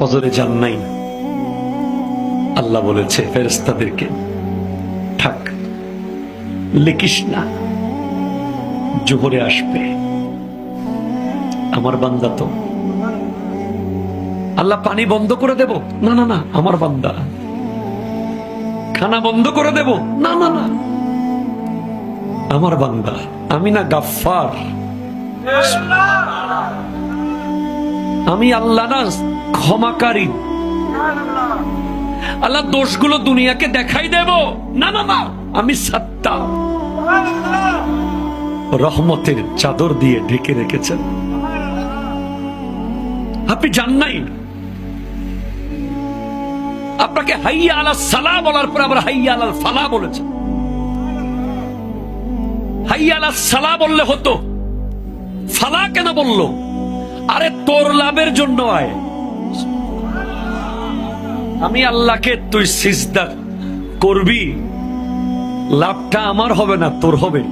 ফজরে যান নাই, আল্লাহ বলেছে ফেরেশতাদেরকে থাক, লিখিস না, জোহরে আসবে। আমার বান্দা তো, আল্লাহ পানি বন্ধ করে দেব, না না না, আমার বান্দা। খানা বন্ধ করে দেব, না না না, আমার বান্দা। আমি না গাফফার, আমি আল্লাহ না ক্ষমাকারী। আল্লাহ দোষগুলো দুনিয়াকে দেখাই দেব, না না না, আমি সাত্তার। রহমতের চাদর দিয়ে ঢেকে রেখেছেন। আপনি জান নাই, আপনাকে হাইয়া আলাস সালাহ বলার পর আবার হাইয়া আলাল ফালাহ বলেছেন। হাইয়া আলাস সালাহ বললে হতো, ফালাহ কেন বললো? আরে তোর লাভের জন্য আয়। আমি আল্লাহকে তুই সিজদা করবি, লাভটা আমার হবে না, তোর হবে।